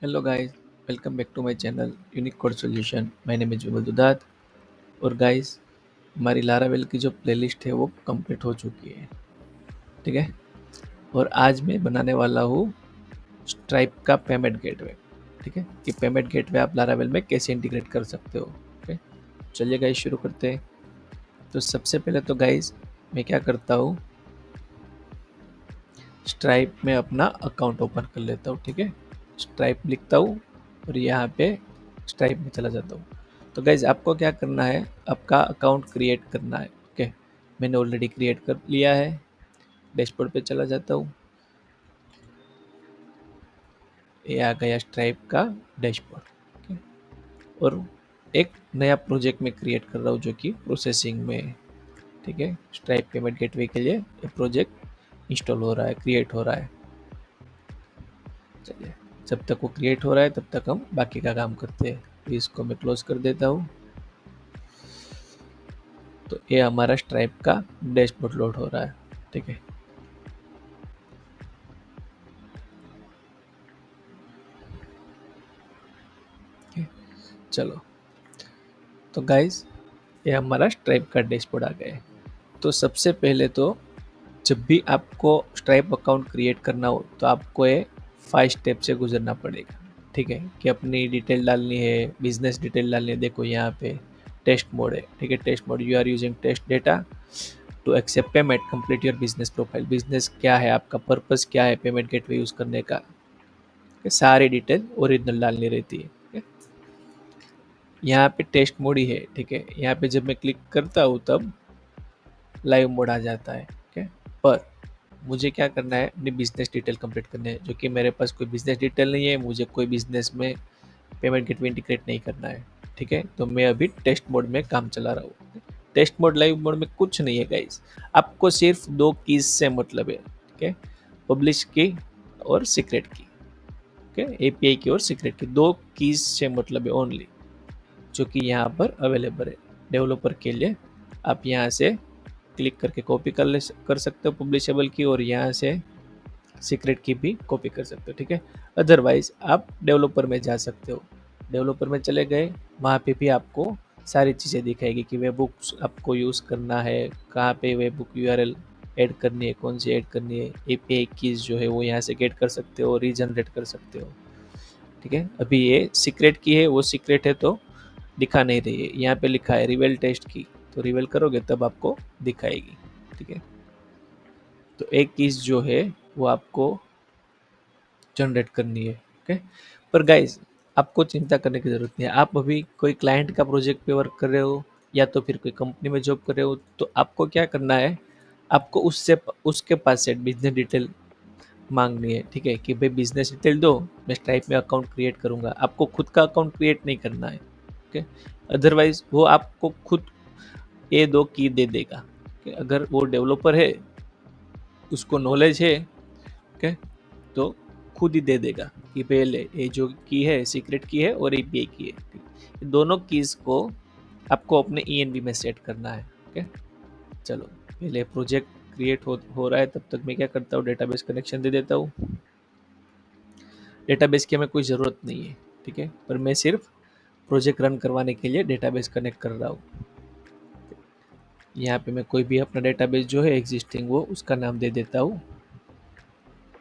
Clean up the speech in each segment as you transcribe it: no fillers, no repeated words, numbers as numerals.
Hello guys, welcome back to my channel Unique Code Solution. My name is विमल दुधात और guys हमारी Laravel की जो प्लेलिस्ट है वो कंप्लीट हो चुकी है। ठीक है। और आज मैं बनाने वाला हूँ स्ट्राइप का पेमेंट गेटवे। ठीक है, कि पेमेंट गेटवे आप लारावेल में कैसे इंटीग्रेट कर सकते हो। ओके, चलिए गाइस शुरू करते हैं। तो सबसे पहले तो गाइस मैं क्या करता हूँ, स्ट्राइप में अपना अकाउंट ओपन कर लेता हूँ। ठीक है, स्ट्राइप लिखता हूँ और यहाँ पे स्ट्राइप में चला जाता हूँ। तो गाइज आपको क्या करना है, आपका अकाउंट क्रिएट करना है। ओके, मैंने ऑलरेडी क्रिएट कर लिया है। डैशबोर्ड पे चला जाता हूँ, ये आ गया स्ट्राइप का डैशबोर्ड। ओके, और एक नया प्रोजेक्ट में क्रिएट कर रहा हूँ जो कि प्रोसेसिंग में है। ठीक है, स्ट्राइप पेमेंट गेटवे के लिए ये प्रोजेक्ट इंस्टॉल हो रहा है, क्रिएट हो रहा है। चलिए, जब तक वो क्रिएट हो रहा है तब तक हम बाकी का काम करते हैं। तो इसको मैं क्लोज कर देता हूँ। तो ये हमारा स्ट्राइप का डैशबोर्ड लोड हो रहा है। ठीक है, चलो। तो गाइज ये हमारा स्ट्राइप का डैशबोर्ड आ गया है। तो सबसे पहले तो जब भी आपको स्ट्राइप अकाउंट क्रिएट करना हो तो आपको ये 5 स्टेप से गुजरना पड़ेगा। ठीक है, कि अपनी डिटेल डालनी है, बिजनेस डिटेल डालनी है। देखो यहाँ पे टेस्ट मोड है। ठीक है, test mode, you are using test data to accept payment, complete your business profile. Business क्या है, आपका पर्पस क्या है पेमेंट गेटवे यूज करने का, ये सारी डिटेल ओरिजिनल डालनी रहती है। ठीक है? यहाँ पे टेस्ट मोड ही है। ठीक है, यहाँ पे जब मैं क्लिक करता हूँ तब लाइव मोड आ जाता है। ठीक है, पर मुझे क्या करना है, अपनी बिजनेस डिटेल कंप्लीट करनी है, जो कि मेरे पास कोई बिजनेस डिटेल नहीं है। मुझे कोई बिजनेस में पेमेंट गेटवे इंटीग्रेट नहीं करना है। ठीक है, तो मैं अभी टेस्ट मोड में काम चला रहा हूँ। टेस्ट मोड लाइव मोड में कुछ नहीं है गाइस, आपको सिर्फ दो कीज से मतलब है। ठीक है, पब्लिश की और सीक्रेट की। ओके, एपीआई की और सीक्रेट की दो कीज से मतलब है ओनली, जो कि यहाँ पर अवेलेबल है डेवलपर के लिए। आप यहाँ से क्लिक करके कॉपी कर सकते हो पब्लिशेबल की, और यहाँ से सीक्रेट की भी कॉपी कर सकते हो। ठीक है, अदरवाइज आप डेवलपर में जा सकते हो। डेवलपर में चले गए, वहाँ पे भी आपको सारी चीज़ें दिखाएगी कि वेब बुक्स आपको यूज़ करना है, कहाँ पे वेब बुक यूआरएल ऐड करनी है, कौन सी ऐड करनी है। एपीआई कीज जो है वो यहाँ से गेट कर सकते हो, रीजनरेट कर सकते हो। ठीक है, अभी ये सीक्रेट की है, वो सीक्रेट है तो दिखा नहीं रही है। यहाँ पे लिखा है रिवेल टेस्ट की, तो रिवेल करोगे तब आपको दिखाएगी। ठीक है, तो एक कीज जो है वो आपको जनरेट करनी है। ओके, पर गाइज आपको चिंता करने की ज़रूरत नहीं है। आप अभी कोई क्लाइंट का प्रोजेक्ट पे वर्क कर रहे हो या तो फिर कोई कंपनी में जॉब कर रहे हो, तो आपको क्या करना है, आपको उससे उसके पास से बिजनेस डिटेल मांगनी है। ठीक है, कि भाई बिजनेस डिटेल दो, मैं स्ट्राइप में अकाउंट क्रिएट करूंगा। आपको खुद का अकाउंट क्रिएट नहीं करना है। ओके, अदरवाइज वो आपको खुद ये दो की दे देगा। कि अगर वो डेवलपर है, उसको नॉलेज है, ओके, तो खुद ही दे देगा कि पहले ये जो की है सीक्रेट की है और एपीआई की है। ठीक है? ये दोनों कीज को आपको अपने ईएनवी में सेट करना है। ओके, चलो पहले प्रोजेक्ट क्रिएट हो रहा है, तब तक मैं क्या करता हूँ, डेटाबेस कनेक्शन दे देता हूँ। डेटाबेस की हमें कोई ज़रूरत नहीं है। ठीक है, पर मैं सिर्फ प्रोजेक्ट रन करवाने के लिए डेटाबेस कनेक्ट कर रहा हूँ। यहाँ पे मैं कोई भी अपना डेटाबेस जो है एग्जिस्टिंग, वो उसका नाम दे देता हूँ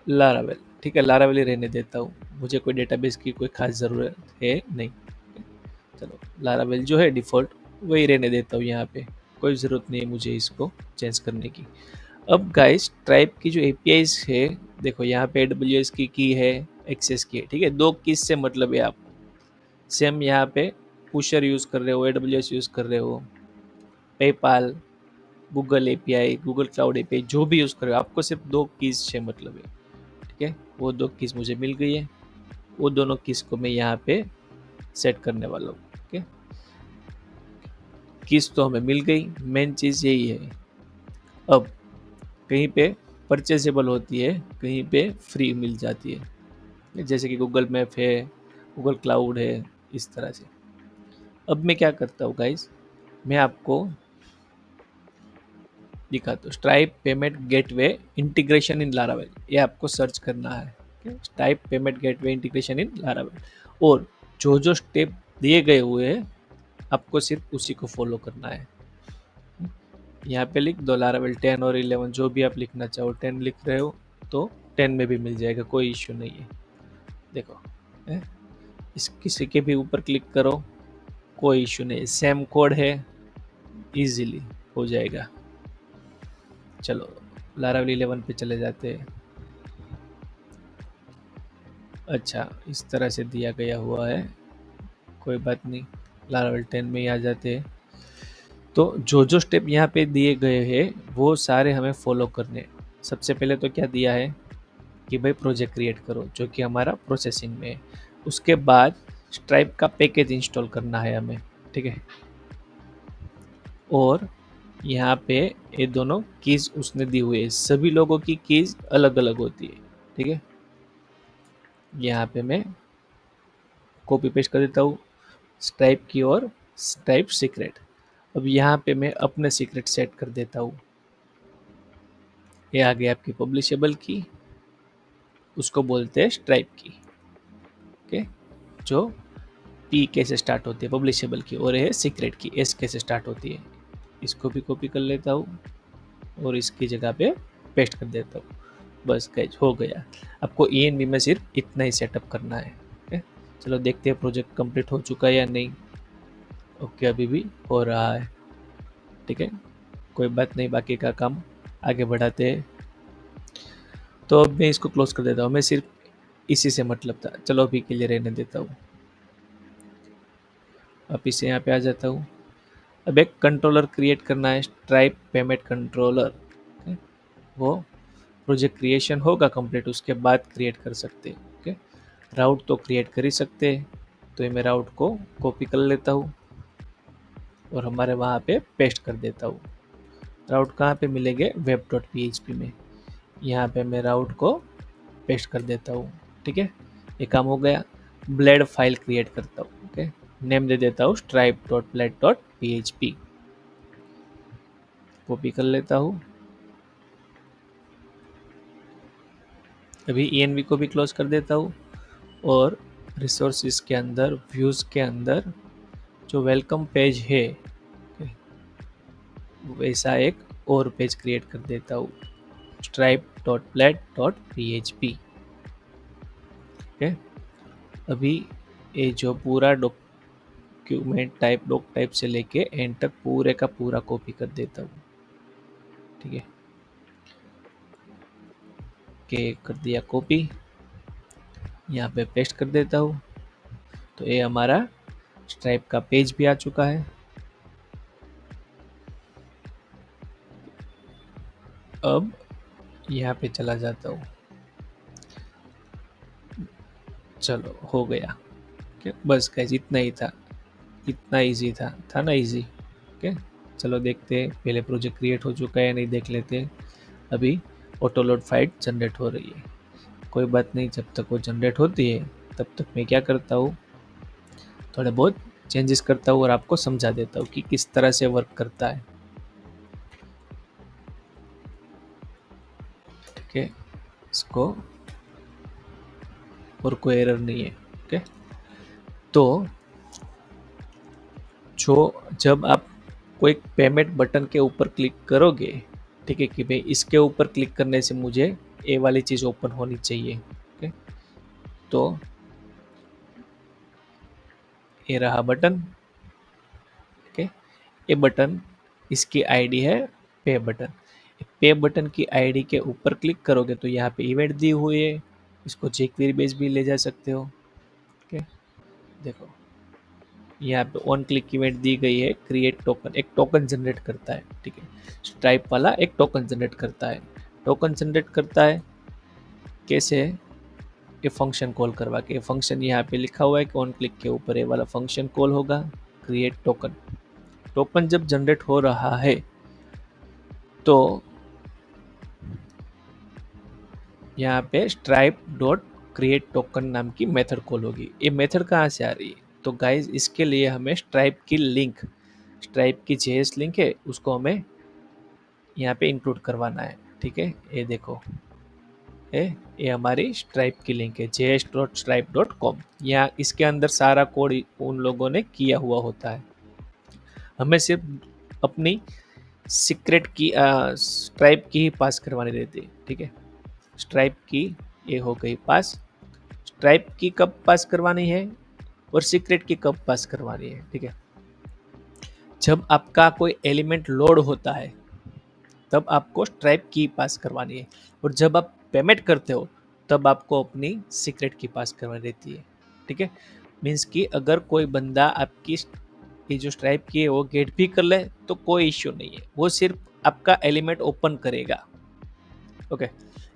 लारावेल। ठीक है, लारावेल ही रहने देता हूँ, मुझे कोई डेटाबेस की कोई खास ज़रूरत है नहीं। चलो, लारावेल जो है डिफ़ॉल्ट वही रहने देता हूँ। यहाँ पे कोई ज़रूरत नहीं है मुझे इसको चेंज करने की। अब गाइस ट्राइब की जो एपीआईज है, देखो यहाँ पे AWS की है, एक्सेस की है। ठीक है, दो कीज से मतलब है। आप सेम यहाँ पे पुशर यूज़ कर रहे हो, AWS यूज़ कर रहे हो, PayPal, Google API, Google cloud API, जो भी यूज़ कर रहे हो, आपको सिर्फ दो कीज से मतलब है। ठीक है, वो दो कीज मुझे मिल गई है, वो दोनों कीज को मैं यहाँ पे सेट करने वाला हूँ। ठीक है, कीज तो हमें मिल गई, मेन चीज़ यही है। अब कहीं पे परचेजेबल होती है, कहीं पे फ्री मिल जाती है, जैसे कि गूगल मैप है, गूगल क्लाउड है, इस तरह से। अब मैं क्या करता हूँ गाइस, मैं आपको दिखाता हूँ। Stripe payment gateway integration in Laravel, ये आपको सर्च करना है। Stripe payment gateway integration in Laravel. और जो जो स्टेप दिए गए हुए हैं आपको सिर्फ उसी को फॉलो करना है। यहाँ पे लिख दो लारावेल 10 और 11, जो भी आप लिखना चाहो। 10 लिख रहे हो तो 10 में भी मिल जाएगा, कोई इश्यू नहीं है। देखो है? इस किसी के भी ऊपर क्लिक करो, कोई इश्यू नहीं, सेम कोड है, इजीली हो जाएगा। चलो लारावेल 11 पे चले जाते हैं। अच्छा, इस तरह से दिया गया हुआ है, कोई बात नहीं, लारावेल 10 में ही आ जाते हैं। तो जो जो स्टेप यहाँ पे दिए गए हैं वो सारे हमें फॉलो करने। सबसे पहले तो क्या दिया है कि भाई प्रोजेक्ट क्रिएट करो, जो कि हमारा प्रोसेसिंग में है। उसके बाद स्ट्राइप का पैकेज इंस्टॉल करना है हमें, ठीक है। और यहाँ पे ये दोनों कीज उसने दी हुई है, सभी लोगों की कीज अलग अलग होती है, ठीक है। यहाँ पे मैं कॉपी पेस्ट कर देता हूँ स्ट्राइप की और स्ट्राइप सीक्रेट। अब यहाँ पे मैं अपने सीक्रेट सेट कर देता हूँ। ये आ गई आपकी पब्लिशेबल की, उसको बोलते हैं स्ट्राइप की, ओके। जो पी के से स्टार्ट होती है पब्लिशेबल की, और ये सीक्रेट की एस के से स्टार्ट होती है। इसको भी कॉपी कर लेता हूँ और इसकी जगह पे पेस्ट कर देता हूँ। बस गाइस हो गया। आपको ENV में सिर्फ इतना ही सेटअप करना है, ओके। चलो देखते हैं प्रोजेक्ट कंप्लीट हो चुका है या नहीं। ओके, अभी भी हो रहा है, ठीक है, कोई बात नहीं, बाकी का काम आगे बढ़ाते हैं। तो अब मैं इसको क्लोज कर देता हूँ, मैं सिर्फ इसी से मतलब था, चलो अभी के लिए रहने देता हूँ। अब इसे यहाँ पे आ जाता हूँ। अब एक कंट्रोलर क्रिएट करना है, स्ट्राइप पेमेंट कंट्रोलर। वो प्रोजेक्ट क्रिएशन होगा कंप्लीट, उसके बाद क्रिएट कर सकते हैं, ओके। राउट तो क्रिएट कर ही सकते हैं, तो ये मैं राउट को कॉपी कर लेता हूँ और हमारे वहाँ पे पेस्ट कर देता हूँ। राउट कहाँ पे मिलेंगे, web.php में। यहाँ पे मैं राउट को पेस्ट कर देता हूँ, ठीक है। ये काम हो गया। ब्लेड फाइल क्रिएट करता हूँ, ओके। नेम दे देता हूँ stripe.blade.php। कॉपी कर लेता हूँ। अभी ENV को भी क्लोज कर देता हूँ और रिसोर्सेज के अंदर, व्यूज़ के अंदर जो वेलकम पेज है वैसा एक और पेज क्रिएट कर देता हूँ, stripe.blade.php, ओके। अभी ये जो पूरा डॉक्यूमेंट टाइप, डॉक टाइप से लेके एंड तक पूरे का पूरा कॉपी कर देता हूँ, ठीक है। के कर दिया कॉपी, यहाँ पे पेस्ट कर देता हूँ। तो ये हमारा स्ट्राइप का पेज भी आ चुका है। अब यहाँ पे चला जाता हूँ, चलो हो गया, ओके। बस गाइस इतना ही था, इतना इजी था ना, इजी, ओके। चलो देखते हैं पहले प्रोजेक्ट क्रिएट हो चुका है या नहीं, देख लेते हैं। अभी ऑटो लोड फाइल जनरेट हो रही है, कोई बात नहीं, जब तक वो जनरेट होती है तब तक मैं क्या करता हूँ, थोड़े बहुत चेंजेस करता हूँ और आपको समझा देता हूँ कि किस तरह से वर्क करता है, ठीक है। इसको और कोई एरर नहीं है, ओके। तो जो जब आप कोई पेमेंट बटन के ऊपर क्लिक करोगे, ठीक है, कि भाई इसके ऊपर क्लिक करने से मुझे ये वाली चीज़ ओपन होनी चाहिए, ओके। तो ये रहा बटन, ओके। ये बटन, इसकी आईडी है पे बटन। पे बटन की आईडी के ऊपर क्लिक करोगे तो यहाँ पे इवेंट दी हुई है, इसको jQuery बेस भी ले जा सकते हो, ओके। देखो यहाँ पे ऑन क्लिक इवेंट दी गई है, क्रिएट टोकन, एक टोकन जनरेट करता है, ठीक है। स्ट्राइप वाला एक टोकन जनरेट करता है। टोकन जनरेट करता है कैसे, ये फंक्शन कॉल करवा के। फंक्शन यहाँ पे लिखा हुआ है कि ऑन क्लिक के ऊपर ये वाला फंक्शन कॉल होगा, क्रिएट टोकन। टोकन जब जनरेट हो रहा है तो यहाँ पे स्ट्राइप डॉट क्रिएट टोकन नाम की मेथड कॉल होगी। ये मेथड कहाँ से आ रही है, तो गाइज इसके लिए हमें स्ट्राइप की लिंक, स्ट्राइप की जेएस लिंक है, उसको हमें यहाँ पे इंक्लूड करवाना है, ठीक है। ये देखो है, ये हमारी स्ट्राइप की लिंक है js.stripe.com। यहाँ इसके अंदर सारा कोड उन लोगों ने किया हुआ होता है। हमें सिर्फ अपनी सीक्रेट की स्ट्राइप की ही पास करवानी रहती है। ठीक है, स्ट्राइप की ये हो गई पास। स्ट्राइप की कब पास करवानी है और सीक्रेट की कब पास करवानी है? ठीक है, जब आपका कोई एलिमेंट लोड होता है तब आपको स्ट्राइप की पास करवानी है, और जब आप पेमेंट करते हो तब आपको अपनी सीक्रेट की पास करवानी रहती है। ठीक है, मीन्स कि अगर कोई बंदा आपकी ये जो स्ट्राइप की है वो गेट भी कर ले तो कोई इश्यू नहीं है, वो सिर्फ आपका एलिमेंट ओपन करेगा। ओके,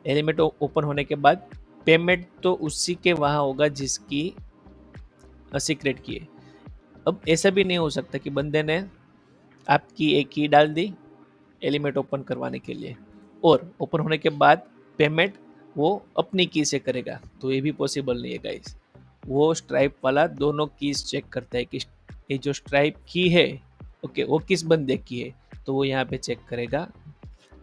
एलिमेंट ओपन होने के बाद पेमेंट तो उसी के वहां होगा जिसकी सीक्रेट की है। अब ऐसा भी नहीं हो सकता कि बंदे ने आपकी एक की डाल दी एलिमेंट ओपन करवाने के लिए और ओपन होने के बाद पेमेंट वो अपनी की से करेगा, तो ये भी पॉसिबल नहीं है गाइस। वो स्ट्राइप वाला दोनों कीज चेक करता है कि ये जो स्ट्राइप की है ओके वो किस बंदे की है, तो वो यहाँ पे चेक करेगा।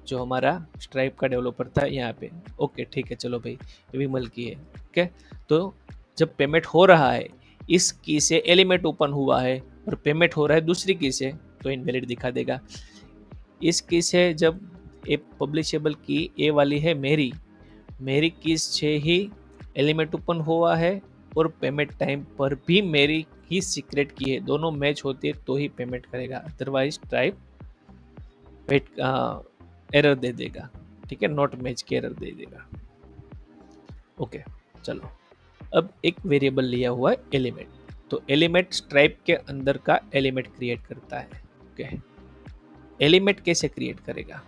जो हमारा स्ट्राइप का डेवलपर था यहाँ पे, ओके ठीक है चलो भाई ये विमल की है। ओके, तो जब पेमेंट हो रहा है इस की से एलिमेंट ओपन हुआ है और पेमेंट हो रहा है दूसरी की से, तो इनवैलिड दिखा देगा। इस की से जब ए पब्लिशेबल की ए वाली है मेरी मेरी कीज से ही एलिमेंट ओपन हुआ है और पेमेंट टाइम पर भी मेरी ही सीक्रेट की है, दोनों मैच होती है तो ही पेमेंट करेगा, अदरवाइज टाइप वेट एरर दे देगा। ठीक है, नॉट मैच की एरर दे देगा। ओके, चलो अब एक वेरिएबल लिया हुआ है एलिमेंट, तो एलिमेंट स्ट्राइप के अंदर का एलिमेंट क्रिएट करता है। ओके, एलिमेंट कैसे क्रिएट करेगा?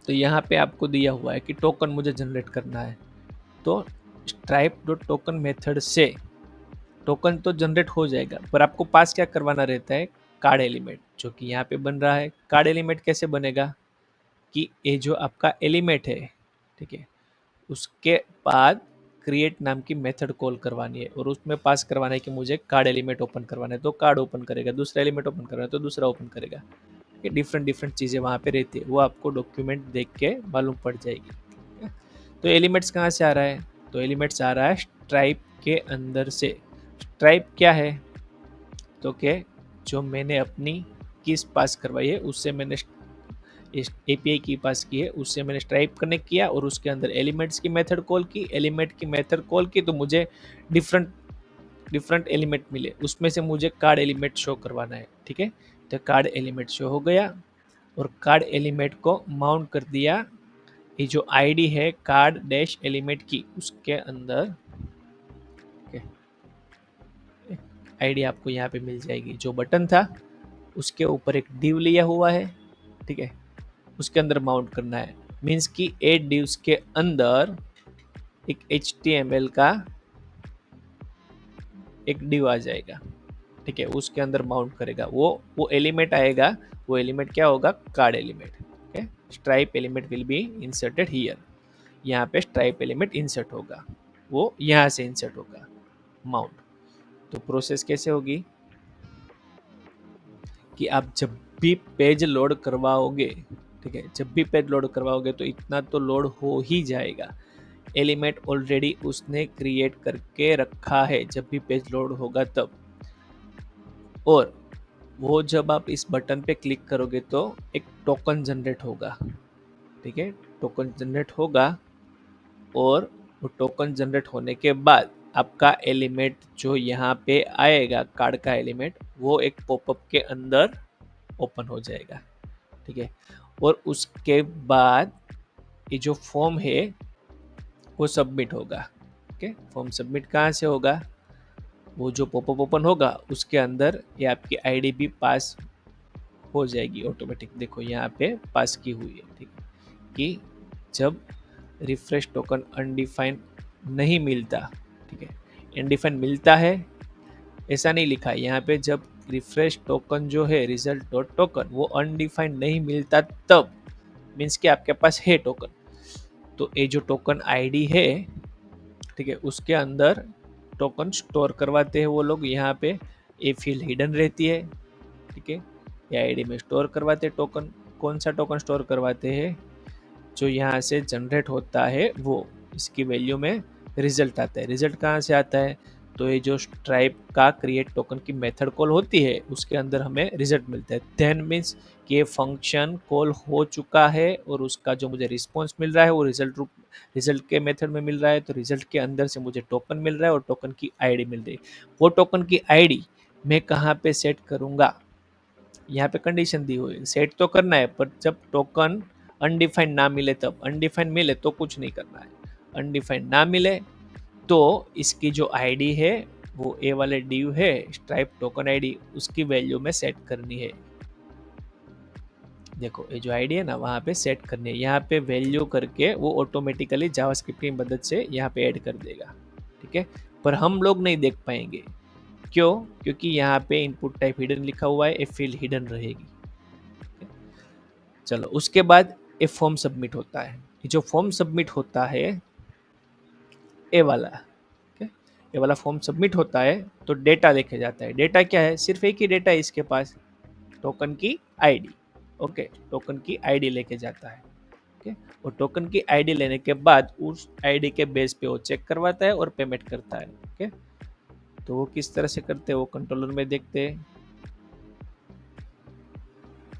तो यहाँ पे आपको दिया हुआ है कि टोकन मुझे जनरेट करना है, तो स्ट्राइप डॉट टोकन मेथड से टोकन तो जनरेट हो जाएगा, पर आपको पास क्या करवाना रहता है? कार्ड एलिमेंट, जो कि यहाँ पे बन रहा है। कार्ड एलिमेंट कैसे बनेगा कि ये जो आपका एलिमेंट है, ठीक है, उसके बाद क्रिएट नाम की मेथड कॉल करवानी है और उसमें पास करवाना है कि मुझे कार्ड एलिमेंट ओपन करवाना है, तो कार्ड ओपन करेगा। दूसरा एलिमेंट ओपन करवाना है तो दूसरा ओपन करेगा। ये डिफरेंट डिफरेंट चीज़ें वहाँ पे रहती है, वो आपको डॉक्यूमेंट देख के मालूम पड़ जाएगी। तो एलिमेंट्स कहाँ से आ रहा है? तो एलिमेंट्स आ रहा है स्ट्राइप के अंदर से। स्ट्राइप क्या है? तो क्या, जो मैंने अपनी कीज पास करवाई है उससे मैंने इस एपीआई की पास की है, उससे मैंने स्ट्राइप कनेक्ट किया और उसके अंदर एलिमेंट्स की मेथड कॉल की, एलिमेंट की मेथड कॉल की, तो मुझे डिफरेंट डिफरेंट एलिमेंट मिले, उसमें से मुझे कार्ड एलिमेंट शो करवाना है। ठीक है, तो कार्ड एलिमेंट शो हो गया और कार्ड एलिमेंट को माउंट कर दिया ये जो आईडी है कार्ड डैश एलिमेंट की, उसके अंदर आईडी आपको यहाँ पे मिल जाएगी। जो बटन था उसके ऊपर एक डिव लिया हुआ है, ठीक है, उसके अंदर माउंट करना है। मीन्स कि 8 डिव्स के अंदर एक HTML का एक डिव आ जाएगा। ठीक है, उसके अंदर माउंट करेगा, वो एलिमेंट आएगा। वो एलिमेंट क्या होगा? Card element. Okay, stripe element will be inserted here. यहाँ पे स्ट्राइप एलिमेंट इंसर्ट होगा, वो यहाँ से इंसर्ट होगा माउंट। तो प्रोसेस कैसे होगी कि आप जब भी पेज लोड करवाओगे, ठीक है, जब भी पेज लोड करवाओगे तो इतना तो लोड हो ही जाएगा। एलिमेंट ऑलरेडी उसने क्रिएट करके रखा है जब भी पेज लोड होगा तब। और वो जब आप इस बटन पे क्लिक करोगे तो एक टोकन जनरेट होगा। ठीक है, टोकन जनरेट होगा और वो टोकन जनरेट होने के बाद आपका एलिमेंट जो यहाँ पे आएगा, कार्ड का एलिमेंट, वो एक पॉपअप के अंदर ओपन हो जाएगा। ठीक है, और उसके बाद ये जो फॉर्म है वो सबमिट होगा। ओके, फॉर्म सबमिट कहाँ से होगा? वो जो पॉपअप ओपन होगा उसके अंदर ये आपकी आईडी भी पास हो जाएगी ऑटोमेटिक। देखो यहाँ पे पास की हुई है। ठीक है, कि जब रिफ्रेश टोकन अनडिफाइंड नहीं मिलता, ठीक है, अनडिफाइंड मिलता है ऐसा नहीं लिखा है यहाँ पे। जब रिफ्रेश टोकन जो है रिजल्ट डॉट टोकन वो अनडिफाइंड नहीं मिलता तब मीन्स कि आपके पास है टोकन। तो ये जो टोकन आईडी है, ठीक है, उसके अंदर टोकन स्टोर करवाते हैं वो लोग। यहाँ पे ये फील्ड हिडन रहती है। ठीक है, ये आईडी में स्टोर करवाते हैं टोकन। कौन सा टोकन स्टोर करवाते हैं? जो यहाँ से जनरेट होता है वो इसकी वैल्यू में रिजल्ट आता है। रिजल्ट कहाँ से आता है? तो ये जो स्ट्राइप का क्रिएट टोकन की मेथड कॉल होती है उसके अंदर हमें रिजल्ट मिलता है। देन मीन्स कि ये फंक्शन कॉल हो चुका है और उसका जो मुझे रिस्पॉन्स मिल रहा है वो रिजल्ट के मेथड में मिल रहा है। तो रिजल्ट के अंदर से मुझे टोकन मिल रहा है और टोकन की आईडी मिल रही है। वो टोकन की आईडी मैं कहाँ पे सेट करूँगा? यहाँ पे कंडीशन दी हुई है, सेट तो करना है पर जब टोकन अनडिफाइंड ना मिले तब। अनडिफाइंड मिले तो कुछ नहीं करना है। अनडिफाइंड ना मिले तो इसकी जो आईडी है वो ए वाले डिव है स्ट्राइप टोकन आईडी, उसकी वैल्यू में सेट करनी है। देखो ये जो आईडी है ना वहाँ पे सेट करनी है। यहाँ पे वैल्यू करके वो ऑटोमेटिकली जावास्क्रिप्ट की मदद से यहाँ पे ऐड कर देगा। ठीक है, पर हम लोग नहीं देख पाएंगे। क्यों? क्योंकि यहाँ पे इनपुट टाइप हिडन लिखा हुआ है, ये फील्ड हिडन रहेगी। चलो उसके बाद ये फॉर्म सबमिट होता है। जो फॉर्म सबमिट होता है ए वाला, okay? ये वाला फॉर्म सबमिट होता है तो डेटा देखे जाता है। डेटा क्या है? सिर्फ एक ही डेटा है इसके पास, टोकन की आईडी। ओके, टोकन की आईडी लेके जाता है। ओके, और टोकन की आईडी लेने के बाद उस आईडी के बेस पे वो चेक करवाता है और पेमेंट करता है। ओके, तो वो किस तरह से करते हैं वो कंट्रोलर में देखते हैं।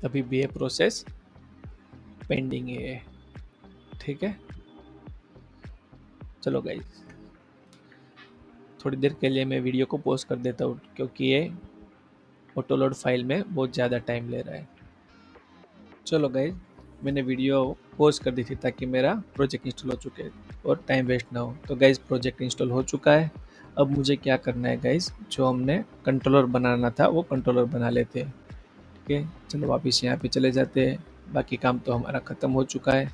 अभी भी ये प्रोसेस पेंडिंग है। ठीक है, चलो गाइस थोड़ी देर के लिए मैं वीडियो को पॉज कर देता हूँ क्योंकि ये ऑटोलोड फाइल में बहुत ज़्यादा टाइम ले रहा है। चलो गाइज मैंने वीडियो पॉज कर दी थी ताकि मेरा प्रोजेक्ट इंस्टॉल हो चुके और टाइम वेस्ट ना हो। तो गाइज प्रोजेक्ट इंस्टॉल हो चुका है। अब मुझे क्या करना है गाइज, जो हमने कंट्रोलर बनाना था वो कंट्रोलर बना लेते हैं। ठीक है, चलो वापस यहाँ पे चले जाते हैं। बाकी काम तो हमारा ख़त्म हो चुका है।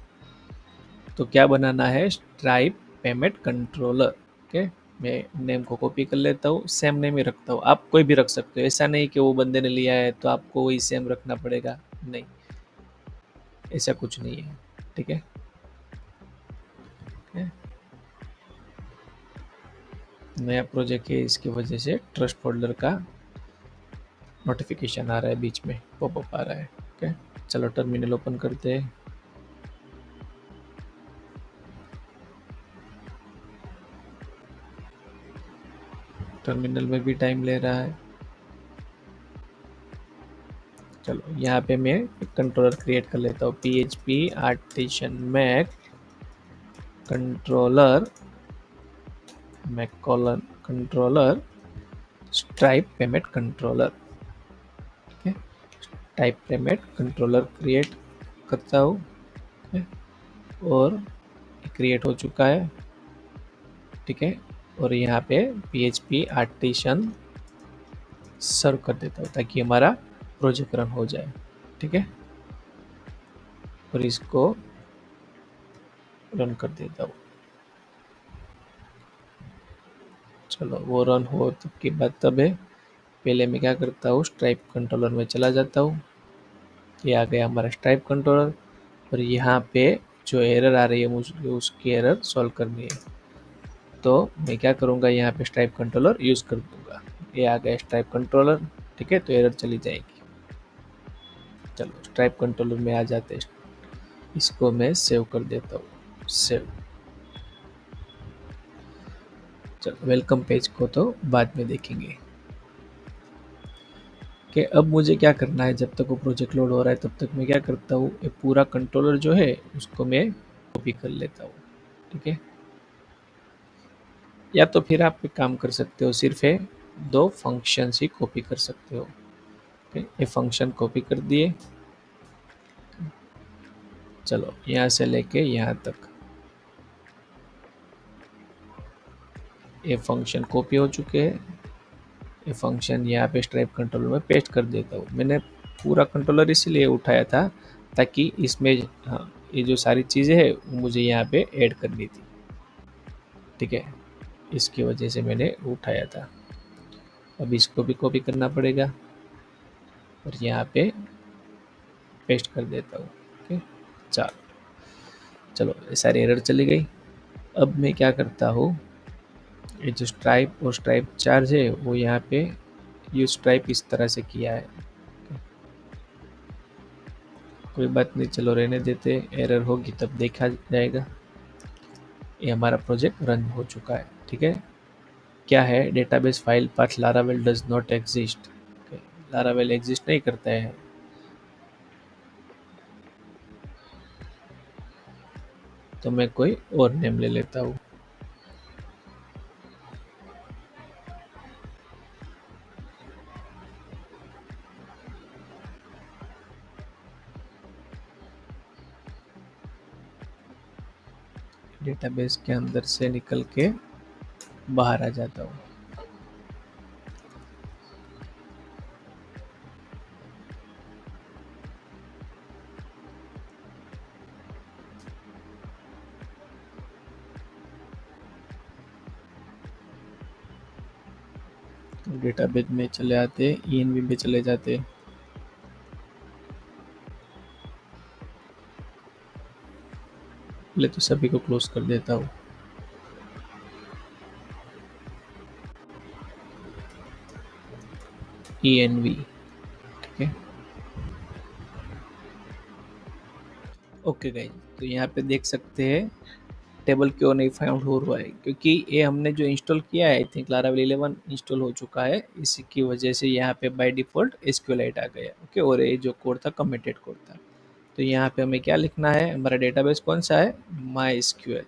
तो क्या बनाना है? Stripe payment controller. ओके, मैं नेम को कॉपी कर लेता हूँ, सेम नेम ही रखता हूँ। आप कोई भी रख सकते हो, ऐसा नहीं कि वो बंदे ने लिया है तो आपको वही सेम रखना पड़ेगा, नहीं, ऐसा कुछ नहीं है। ठीक है, नया प्रोजेक्ट है इसकी वजह से ट्रस्ट फोल्डर का नोटिफिकेशन आ रहा है, बीच में पॉपअप आ रहा है। ओके, चलो टर्मिनल ओपन करते हैं। टर्मिनल में भी टाइम ले रहा है। चलो यहाँ पे मैं एक कंट्रोलर क्रिएट कर लेता हूँ, PHP आर्टिसन मैक कंट्रोलर मैककॉलन कंट्रोलर स्ट्राइप पेमेंट कंट्रोलर। ठीक है, टाइप पेमेंट कंट्रोलर क्रिएट करता हूँ और क्रिएट हो चुका है। ठीक है, और यहाँ पे PHP आर्टिसन सर्व कर देता हूँ ताकि हमारा प्रोजेक्ट रन हो जाए। ठीक है, और इसको रन कर देता हूँ। चलो वो रन हो तब की बात तब है। पहले मैं क्या करता हूँ, स्ट्राइप कंट्रोलर में चला जाता हूँ। ये आ गया हमारा स्ट्राइप कंट्रोलर और यहाँ पे जो एरर आ रही है मुझे उसकी एरर सॉल्व करनी है। तो मैं क्या करूँगा, यहाँ पे स्ट्राइप कंट्रोलर यूज़ कर दूँगा। ये आ गया स्ट्राइप कंट्रोलर। ठीक है, तो एरर चली जाएगी। चलो स्ट्राइप कंट्रोलर में आ जाते हैं, इसको मैं सेव कर देता हूँ। सेव। चलो वेलकम पेज को तो बाद में देखेंगे कि अब मुझे क्या करना है। जब तक वो प्रोजेक्ट लोड हो रहा है तब तक मैं क्या करता हूँ, ये पूरा कंट्रोलर जो है उसको मैं कॉपी कर लेता हूँ। ठीक है, या तो फिर आप एक काम कर सकते हो, सिर्फ है दो फंक्शंस ही कॉपी कर सकते हो। ये फंक्शन कॉपी कर दिए। चलो यहाँ से लेके यहाँ तक ये फंक्शन कॉपी हो चुके हैं। ये फंक्शन यहाँ पे स्ट्राइप कंट्रोलर में पेस्ट कर देता हूँ। मैंने पूरा कंट्रोलर इसीलिए उठाया था ताकि इसमें हाँ ये जो सारी चीज़ें हैं वो मुझे यहाँ पे ऐड करनी थी। ठीक है, इसकी वजह से मैंने उठाया था। अब इसको भी कॉपी करना पड़ेगा और यहाँ पे पेस्ट कर देता हूँ। ओके, चलो ये सारी एरर चली गई। अब मैं क्या करता हूँ, ये जो स्ट्राइप और स्ट्राइप चार्ज है वो यहाँ पे यूज स्ट्राइप इस तरह से किया है। कोई बात नहीं, चलो रहने देते, एरर होगी तब देखा जाएगा। ये हमारा प्रोजेक्ट रन हो चुका है। ठीक है, क्या है, database file path Laravel does not exist. Laravel exist नहीं करता है, तो मैं कोई और नेम ले लेता हूँ। डेटाबेस के अंदर से निकल के बाहर आ जाता हूँ। डेटाबेस में चले आते, ENV में चले जाते। पहले तो सभी को क्लोज कर देता हूँ। ENV। ठीक है, ओके गाइस, तो यहाँ पे देख सकते हैं टेबल क्यों नहीं फाउंड हो रहा है, क्योंकि ये हमने जो इंस्टॉल किया है, आई थिंक लारावेल 11 इंस्टॉल हो चुका है, इसी की वजह से यहाँ पे बाय डिफॉल्ट SQLite आ गया। ओके, और ये जो कोड था कमिटेड कोड था। तो यहाँ पे हमें क्या लिखना है, हमारा डेटाबेस कौन सा है, MySQL।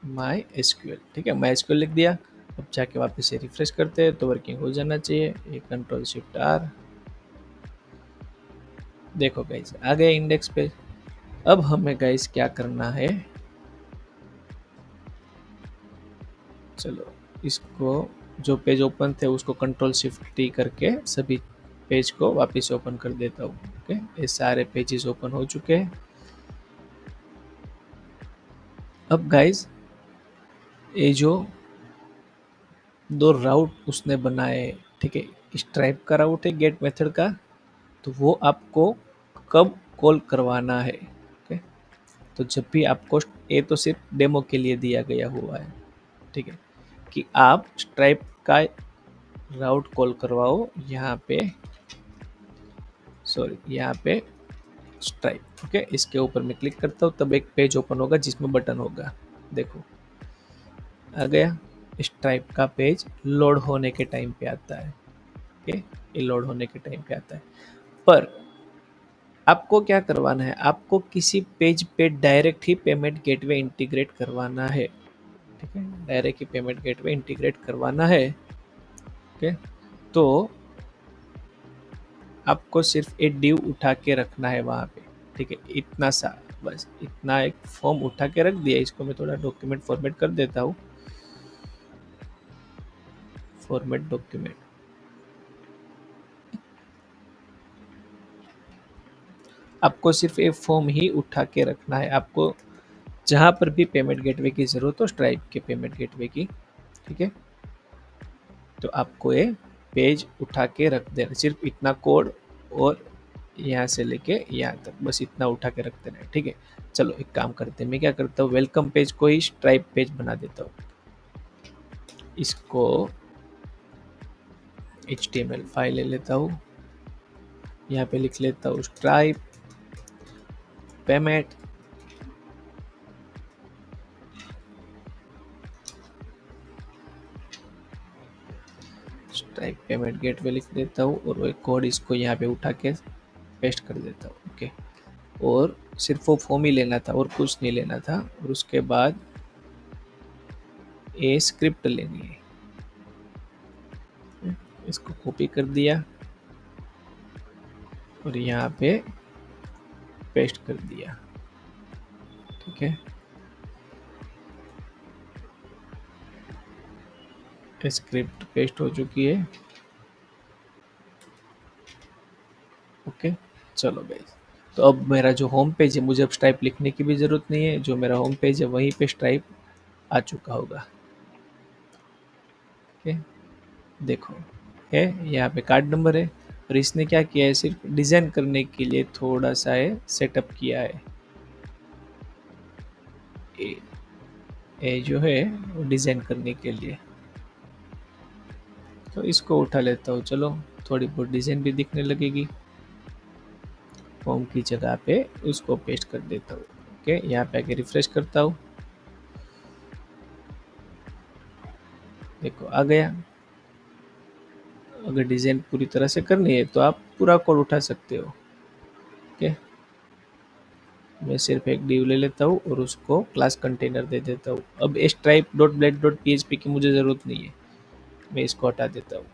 MySQL, ठीक है, MySQL लिख दिया। अब जाके वापस से रिफ्रेश करते हैं तो वर्किंग हो जाना चाहिए। ये Ctrl+Shift+R, देखो गाइस आ गया इंडेक्स पे। अब हमें गाइस क्या करना है, चलो इसको, जो पेज ओपन थे उसको Ctrl+Shift+T करके सभी पेज को वापस ओपन कर देता हूँ। ओके, ये सारे पेजेस ओपन हो चुके हैं। अब गाइस ये जो दो राउट उसने बनाए, ठीक है, स्ट्राइप का राउट है गेट मेथड का, तो वो आपको कब कॉल करवाना है। ओके, तो जब भी आपको, ये तो सिर्फ डेमो के लिए दिया गया हुआ है, ठीक है, कि आप स्ट्राइप का राउट कॉल करवाओ यहाँ पे, सॉरी यहाँ पे स्ट्राइप। ओके, इसके ऊपर मैं क्लिक करता हूँ तब एक पेज ओपन होगा जिसमें बटन होगा, देखो आ गया। स्ट्राइप का पेज लोड होने के टाइम पे आता है। ओके, ये लोड होने के टाइम पे आता है, पर आपको क्या करवाना है, आपको किसी पेज पे डायरेक्ट ही पेमेंट गेटवे इंटीग्रेट करवाना है। ठीक है, डायरेक्ट ही पेमेंट गेटवे इंटीग्रेट करवाना है। ओके, तो आपको सिर्फ एक डिव उठा के रखना है वहाँ पे। ठीक है, इतना सा, बस इतना एक फॉर्म उठा के रख दिया। इसको मैं थोड़ा डॉक्यूमेंट फॉर्मेट कर देता हूँ, फॉर्मेट डॉक्यूमेंट। आपको सिर्फ एक फॉर्म ही उठा के रखना है, आपको जहाँ पर भी पेमेंट गेटवे की ज़रूरत हो, स्ट्राइप के पेमेंट गेटवे की, ठीक है, तो आपको ये पेज उठा के रख देना, सिर्फ इतना कोड, और यहाँ से लेके यहाँ तक बस इतना उठा के रख देना है। ठीक है, चलो एक काम करते हैं, मैं क्या करता हूँ, वेलकम पेज को ही स्ट्राइप पेज बना देता हूँ। इसको HTML फाइल ले लेता हूँ, यहाँ पे लिख लेता हूँ stripe payment, stripe payment gateway लिख देता हूँ, और वो कोड इसको यहाँ पे उठा के पेस्ट कर देता हूँ। ओके, और सिर्फ वो फॉर्म ही लेना था और कुछ नहीं लेना था, और उसके बाद ये स्क्रिप्ट लेनी है, इसको कॉपी कर दिया और यहाँ पे पेस्ट कर दिया। ठीक है, स्क्रिप्ट पेस्ट हो चुकी है। ओके, चलो गाइस, तो अब मेरा जो होम पेज है, मुझे अब स्ट्राइप लिखने की भी ज़रूरत नहीं है, जो मेरा होम पेज है वहीं पे स्ट्राइप आ चुका होगा। ओके, देखो है यहाँ पे कार्ड नंबर है, और इसने क्या किया है, सिर्फ डिज़ाइन करने के लिए थोड़ा सा है सेटअप किया है। ए, ए जो है वो डिज़ाइन करने के लिए, तो इसको उठा लेता हूँ, चलो थोड़ी बहुत डिज़ाइन भी दिखने लगेगी। फॉर्म की जगह पे उसको पेस्ट कर देता हूँ। ओके, यहाँ पे आके रिफ्रेश करता हूँ, देखो आ गया। अगर डिज़ाइन पूरी तरह से करनी है तो आप पूरा कोड उठा सकते हो। ओके, मैं सिर्फ एक डिव ले लेता हूँ और उसको क्लास कंटेनर दे देता हूँ। अब stripe dot blade dot php की मुझे ज़रूरत नहीं है, मैं इसको हटा देता हूँ।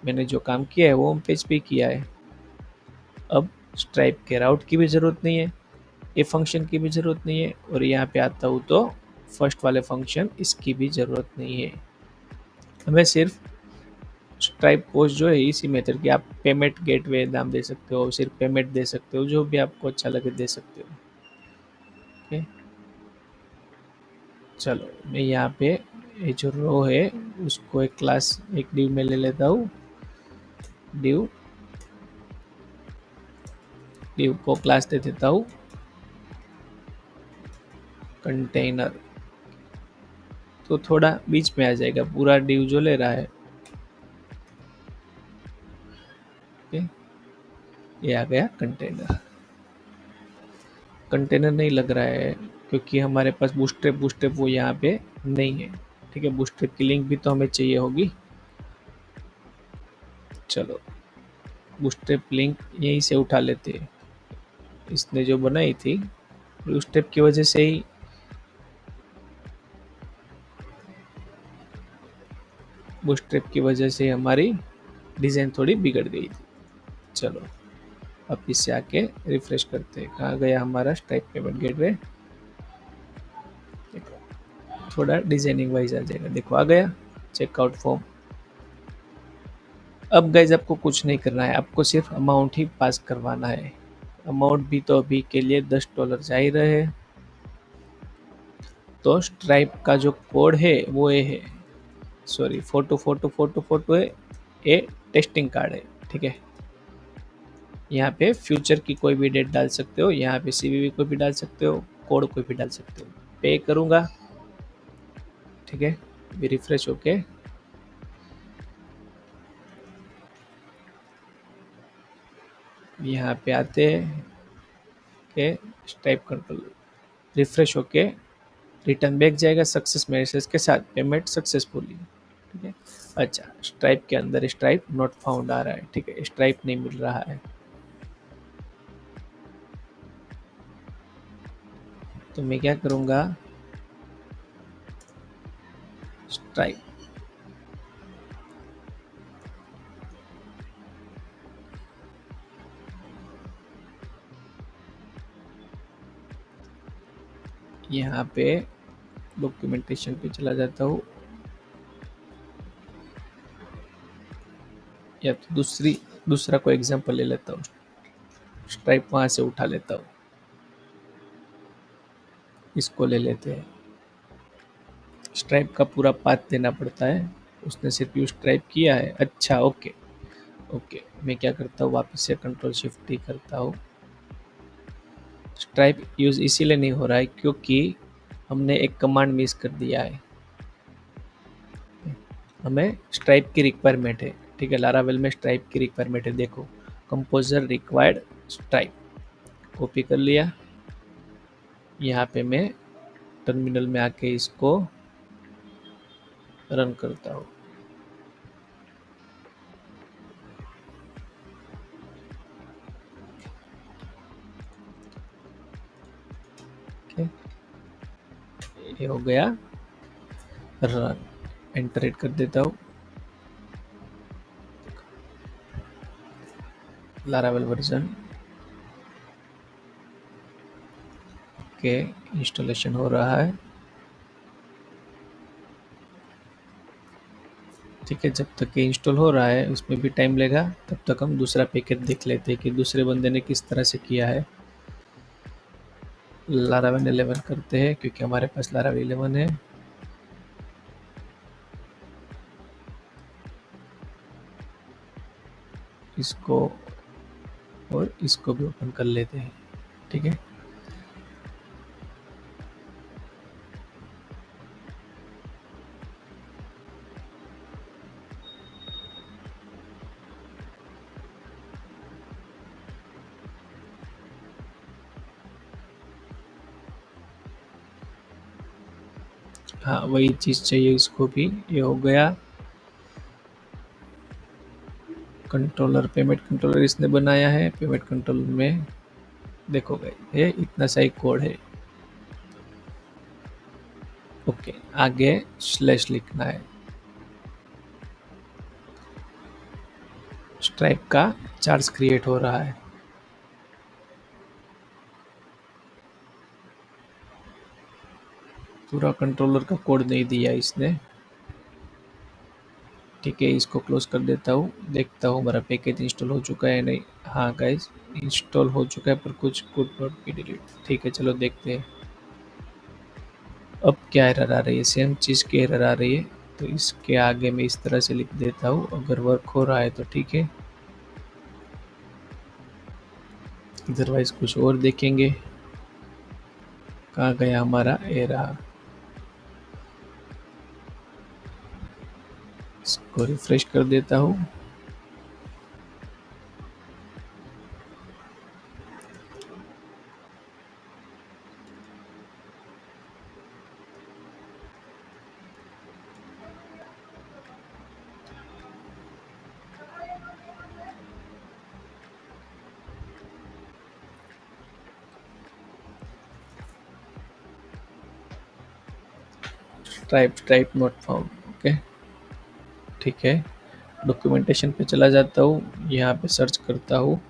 मैंने जो काम किया है वो होम पेज पे किया है। अब स्ट्राइप के राउट की भी ज़रूरत नहीं है, ए फंक्शन की भी ज़रूरत नहीं है, और यहाँ पे आता हूँ तो फर्स्ट वाले फंक्शन इसकी भी ज़रूरत नहीं है। हमें सिर्फ स्ट्राइप पोस्ट जो है इसी मेथड की, आप पेमेंट गेटवे नाम दे सकते हो, सिर्फ पेमेंट दे सकते हो, जो भी आपको अच्छा लगे दे सकते हो। ओके, चलो मैं यहाँ पे ये जो रो है उसको एक क्लास एक डिव में ले लेता हूँ। डिव डिव को क्लास दे देता हूँ कंटेनर, तो थोड़ा बीच में आ जाएगा, पूरा डिव जो ले रहा है। ओके, ये आ गया कंटेनर। कंटेनर नहीं लग रहा है क्योंकि हमारे पास बूटस्ट्रैप बूटस्ट्रैप वो यहाँ पे नहीं है। ठीक है, बूटस्ट्रैप की लिंक भी तो हमें चाहिए होगी। चलो बूटस्ट्रैप लिंक यहीं से उठा लेते हैं, इसने जो बनाई थी बूटस्ट्रैप की वजह से ही। बूटस्ट्रैप की वजह से हमारी डिज़ाइन थोड़ी बिगड़ गई थी। चलो अब इससे आके रिफ्रेश करते हैं, कहाँ गया हमारा स्ट्राइप पेमेंट गेटवे। देखो थोड़ा डिजाइनिंग वाइज आ जाएगा, देखो आ गया चेकआउट फॉर्म। अब गाइज आपको कुछ नहीं करना है, आपको सिर्फ अमाउंट ही पास करवाना है। अमाउंट भी तो अभी के लिए $10 जा ही रहे हैं। तो स्ट्राइप का जो कोड है वो ये है, sorry photo photo photo photo है, ये टेस्टिंग कार्ड है। ठीक है, यहाँ पे फ्यूचर की कोई भी डेट डाल सकते हो, यहाँ पे सीवीवी कोई भी डाल सकते हो, कोड कोई भी डाल सकते हो। पे करूँगा, ठीक है, भी रिफ्रेश होके यहाँ पे आते हैं के स्ट्राइप कंट्रोल, रिफ्रेश होके रिटर्न बैक जाएगा सक्सेस मैसेज के साथ, पेमेंट सक्सेसफुली। ठीक है, अच्छा स्ट्राइप के अंदर स्ट्राइप नॉट फाउंड आ रहा है। ठीक है, स्ट्राइप नहीं मिल रहा है, तो मैं क्या करूँगा, स्ट्राइप यहाँ पे डॉक्यूमेंटेशन पे चला जाता हूँ, या तो दूसरा कोई एग्जांपल ले लेता हूँ, स्ट्राइप वहाँ से उठा लेता हूँ, इसको ले लेते हैं। स्ट्राइप का पूरा पाथ देना पड़ता है, उसने सिर्फ यूज स्ट्राइप किया है। अच्छा ओके ओके, मैं क्या करता हूँ वापस से कंट्रोल शिफ्ट टी करता हूँ। स्ट्राइप यूज़ इसीलिए नहीं हो रहा है क्योंकि हमने एक कमांड मिस कर दिया है, हमें स्ट्राइप की रिक्वायरमेंट है। ठीक है, लारावेल में स्ट्राइप की रिक्वायरमेंट है, देखो कंपोजर रिक्वायर्ड स्ट्राइप, कॉपी कर लिया। यहाँ पे मैं टर्मिनल में आके इसको रन करता हूँ। ओके, ये हो गया रन, एंटर हिट कर देता हूँ। लारावेल वर्जन के इंस्टॉलेशन हो रहा है। ठीक है, जब तक ये इंस्टॉल हो रहा है उसमें भी टाइम लगेगा, तब तक हम दूसरा पैकेज देख लेते हैं कि दूसरे बंदे ने किस तरह से किया है। लारावेल 11 करते हैं क्योंकि हमारे पास लारावेल 11 है। इसको और इसको भी ओपन कर लेते हैं। ठीक है, हाँ वही चीज़ चाहिए इसको भी। ये हो गया। कंट्रोलर, पेमेंट कंट्रोलर इसने बनाया है। पेमेंट कंट्रोलर में देखो भाई ये इतना सा ही कोड है। ओके, आगे स्लैश लिखना है। स्ट्राइप का चार्ज क्रिएट हो रहा है। पूरा कंट्रोलर का कोड नहीं दिया इसने। ठीक है, इसको क्लोज कर देता हूँ। देखता हूँ हमारा पैकेज इंस्टॉल हो चुका है नहीं। हाँ गाइस, इंस्टॉल हो चुका है पर कुछ कुड नॉट बी डिलीट। ठीक है, चलो देखते हैं अब क्या एरर आ रही है। सेम चीज़ की एरर आ रही है। तो इसके आगे मैं इस तरह से लिख देता हूँ, अगर वर्क हो रहा है तो ठीक है, अदरवाइज कुछ और देखेंगे। कहाँ गया हमारा एरर। इसको रिफ्रेश कर देता हूँ। Stripe not found. ओके, ठीक है। डॉक्यूमेंटेशन पे चला जाता हूँ, यहाँ पे सर्च करता हूँ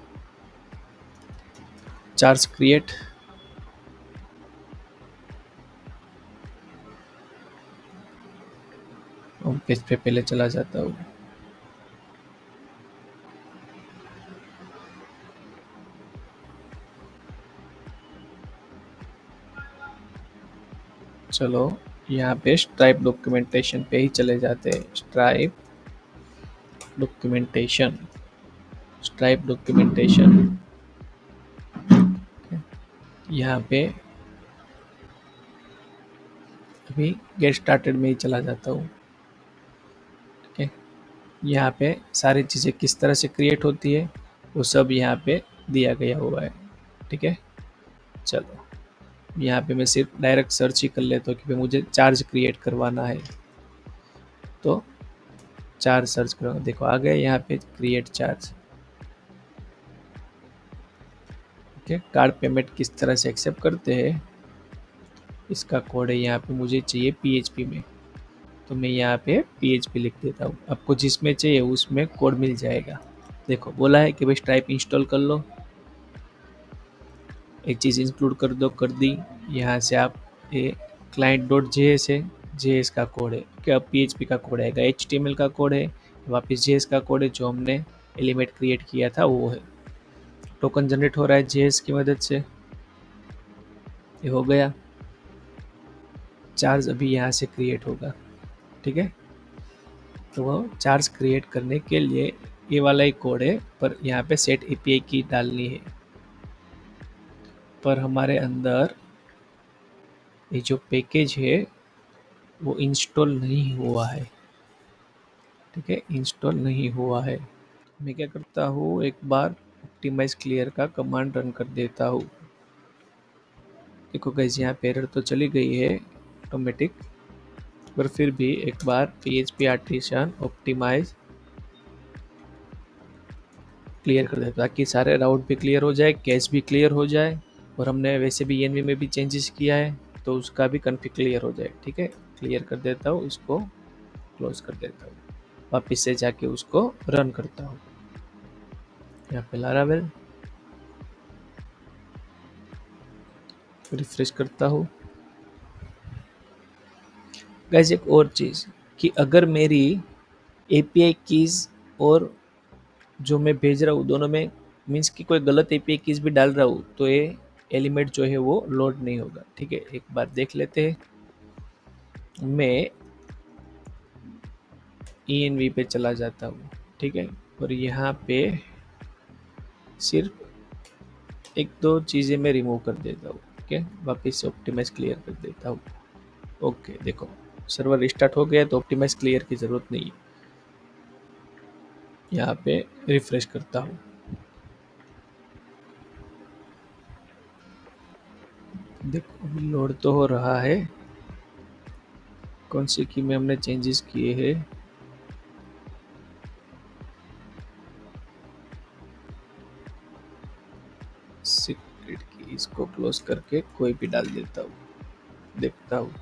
चार्ज क्रिएट। होम पेज पे पहले चला जाता हूँ। चलो यहाँ पे स्ट्राइप डॉक्यूमेंटेशन पे ही चले जाते हैं। Stripe documentation, stripe documentation. यहाँ पे अभी गेट स्टार्टेड में ही चला जाता हूँ। ठीक है, यहाँ पे सारी चीज़ें किस तरह से क्रिएट होती है वो सब यहाँ पे दिया गया हुआ है। ठीक है, चलो यहाँ पे मैं सिर्फ डायरेक्ट सर्च ही कर लेता हूँ क्योंकि मुझे चार्ज क्रिएट करवाना है। तो चार्ज सर्च करूँगा, देखो आ गया यहाँ पे क्रिएट चार्ज। ठीक है, कार्ड पेमेंट किस तरह से एक्सेप्ट करते हैं इसका कोड है यहाँ पे, मुझे चाहिए पीएचपी में। तो मैं यहाँ पे पीएचपी लिख देता हूँ। आपको जिसमें चाहिए उसमें कोड मिल जाएगा। देखो बोला है कि भाई स्ट्राइप इंस्टॉल कर लो, एक चीज़ इंक्लूड कर दो, कर दी। यहाँ से आप ये क्लाइंट डॉट जे एस है, जे एस का कोड है क्या, पीएचपी का कोड आएगा, एच टी एम एल का कोड है, वापस जे एस का कोड है जो हमने एलिमेंट क्रिएट किया था वो है। टोकन जनरेट हो रहा है जे एस की मदद से। ये हो गया। चार्ज अभी यहाँ से क्रिएट होगा। ठीक है, तो वो चार्ज क्रिएट करने के लिए ये वाला ही कोड है, पर यहाँ पे सेट एपीआई की डालनी है। पर हमारे अंदर ये जो पैकेज है वो इंस्टॉल नहीं हुआ है। ठीक है, इंस्टॉल नहीं हुआ है। मैं क्या करता हूँ, एक बार ऑप्टिमाइज क्लियर का कमांड रन कर देता हूँ। देखो गाइस, यहाँ पे एरर तो चली गई है ऑटोमेटिक, पर फिर भी एक बार PHP आर्टिसन ऑप्टिमाइज क्लियर कर देता ताकि सारे राउट भी क्लियर हो जाए, कैश भी क्लियर हो जाए, और हमने वैसे भी ENV में भी चेंजेस किया है तो उसका भी कन्फिग क्लियर हो जाए। ठीक है, क्लियर कर देता हूँ, इसको क्लोज कर देता हूँ, वापस से जाके उसको रन करता हूँ। यहाँ पे लारावेल रिफ्रेश करता हूँ। गाइस एक और चीज़ कि अगर मेरी API कीज़ और जो मैं भेज रहा हूँ दोनों में मीन्स कि कोई गलत API कीज़ भी डाल रहा हूँ तो ये एलिमेंट जो है वो लोड नहीं होगा। ठीक है, एक बार देख लेते हैं। मैं ENV पे चला जाता हूँ। ठीक है, और यहाँ पे सिर्फ एक दो चीज़ें मैं रिमूव कर देता हूँ। ठीक है, वापस से ऑप्टिमाइज क्लियर कर देता हूँ। ओके, देखो सर्वर रिस्टार्ट हो गया तो ऑप्टिमाइज क्लियर की ज़रूरत नहीं है। यहाँ पे रिफ्रेश करता हूँ। देखो अभी लोड तो हो रहा है। कौन सी की में हमने चेंजेस किए हैं? सीक्रेट की, इसको क्लोज करके कोई भी डाल देता हूँ, देखता हूँ।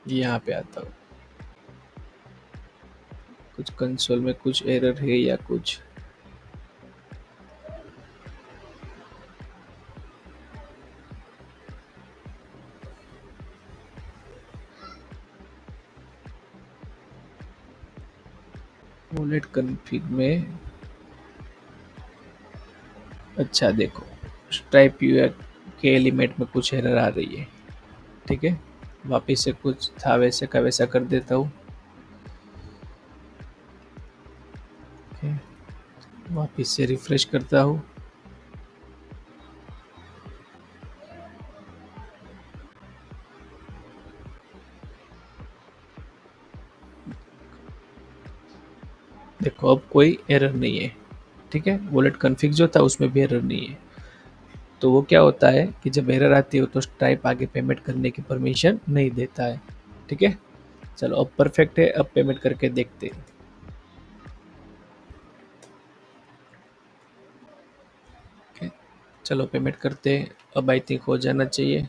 यहाँ पे आता हूँ, कुछ कंसोल में कुछ एरर है या कुछ? वॉलेट कॉन्फ़िग में, अच्छा देखो, स्ट्राइप यूआई के एलिमेंट में कुछ एरर आ रही है। ठीक है, वापिस से कुछ था वैसे का वैसा कर देता हूँ। वापिस से रिफ्रेश करता हूँ। देखो अब कोई एरर नहीं है। ठीक है, वॉलेट कॉन्फ़िग जो था उसमें भी एरर नहीं है। तो वो क्या होता है कि जब एरर आती है तो स्ट्राइप आगे पेमेंट करने की परमिशन नहीं देता है। ठीक है, चलो अब परफेक्ट है, अब पेमेंट करके देखते हैं। Okay, चलो पेमेंट करते हैं। अब आई थिंक हो जाना चाहिए।